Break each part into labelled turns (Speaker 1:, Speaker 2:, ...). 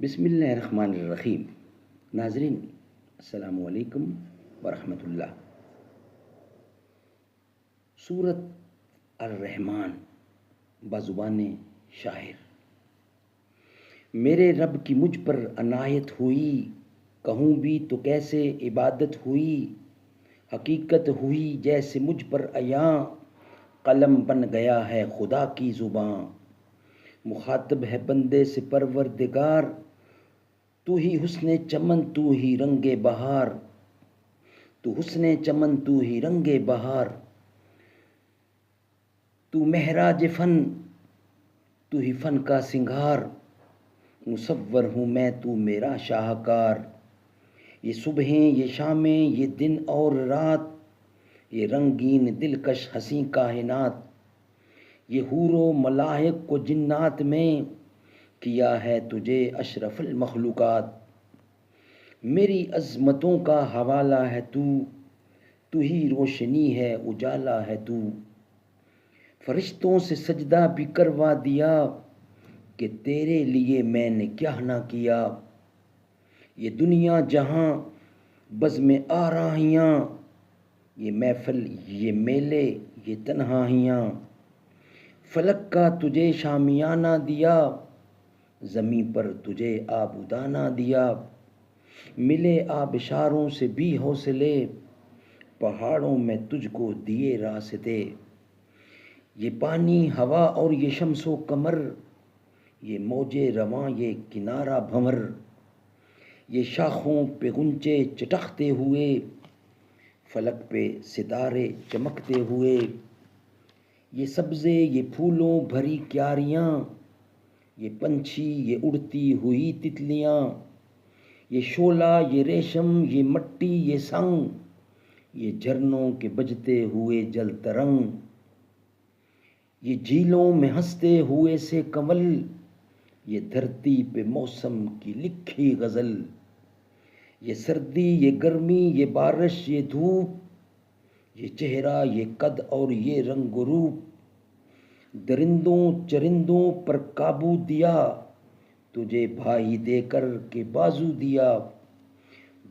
Speaker 1: بسم اللہ الرحمن الرحیم۔ ناظرین السلام علیکم ورحمۃ اللہ۔ سورت الرحمن بزبان شاعر۔ میرے رب کی مجھ پر عنایت ہوئی، کہوں بھی تو کیسے عبادت ہوئی۔ حقیقت ہوئی جیسے مجھ پر عیاں، قلم بن گیا ہے خدا کی زباں۔ مخاطب ہے بندے سے پروردگار، تو ہی حسن چمن تو ہی رنگ بہار۔ تو حسن چمن تو ہی رنگ بہار، تو مہراج فن تو ہی فن کا سنگھار۔ مصور ہوں میں تو میرا شاہکار۔ یہ صبحیں یہ شامیں یہ دن اور رات، یہ رنگین دلکش حسیں کائنات۔ یہ حور و ملائک کو جنات میں، کیا ہے تجھے اشرف المخلوقات۔ میری عظمتوں کا حوالہ ہے تو ہی روشنی ہے اجالا ہے تو۔ فرشتوں سے سجدہ بھی کروا دیا، کہ تیرے لیے میں نے کیا نہ کیا۔ یہ دنیا جہاں بزم آراہیاں، یہ محفل یہ میلے یہ تنہائیاں۔ فلک کا تجھے شامیانہ دیا، زمیں پر تجھے آبودانہ دیا۔ ملے آبشاروں سے بھی حوصلے، پہاڑوں میں تجھ کو دیے راستے۔ یہ پانی ہوا اور یہ شمس و قمر، یہ موجے رواں یہ کنارہ بھنور۔ یہ شاخوں پہ غنچے چٹکتے ہوئے، فلک پہ ستارے چمکتے ہوئے۔ یہ سبزے یہ پھولوں بھری کیاریاں، یہ پنچھی یہ اڑتی ہوئی تتلیاں۔ یہ شعلہ یہ ریشم یہ مٹی یہ سنگ، یہ جھرنوں کے بجتے ہوئے جل ترنگ۔ یہ جھیلوں میں ہنستے ہوئے سے کنول، یہ دھرتی پہ موسم کی لکھی غزل۔ یہ سردی یہ گرمی یہ بارش یہ دھوپ، یہ چہرہ یہ قد اور یہ رنگ و روپ۔ درندوں چرندوں پر قابو دیا، تجھے بھائی دے کر کے بازو دیا۔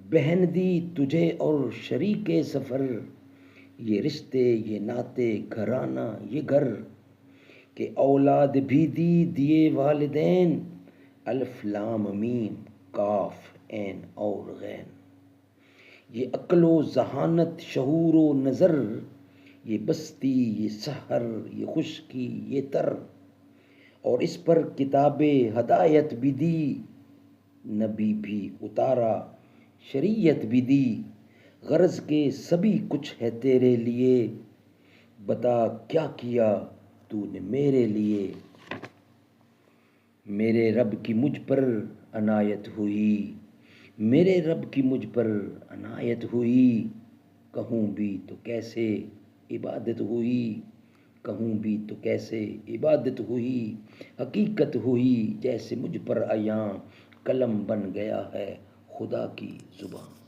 Speaker 1: بہن دی تجھے اور شریک سفر، یہ رشتے یہ ناطے گھرانہ یہ گھر۔ کہ اولاد بھی دیے والدین، الف لام میم کاف عین اور غین۔ یہ عقل و ذہانت شعور و نظر، یہ بستی یہ سحر یہ خشکی یہ تر۔ اور اس پر کتاب ہدایت بھی دی، نبی بھی اتارا شریعت بھی دی۔ غرض کے سبھی کچھ ہے تیرے لیے، بتا کیا کیا تو نے میرے لیے۔ میرے رب کی مجھ پر عنایت ہوئی، میرے رب کی مجھ پر عنایت ہوئی۔ کہوں بھی تو کیسے عبادت ہوئی، کہوں بھی تو کیسے عبادت ہوئی۔ حقیقت ہوئی جیسے مجھ پر عیاں، قلم بن گیا ہے خدا کی زباں۔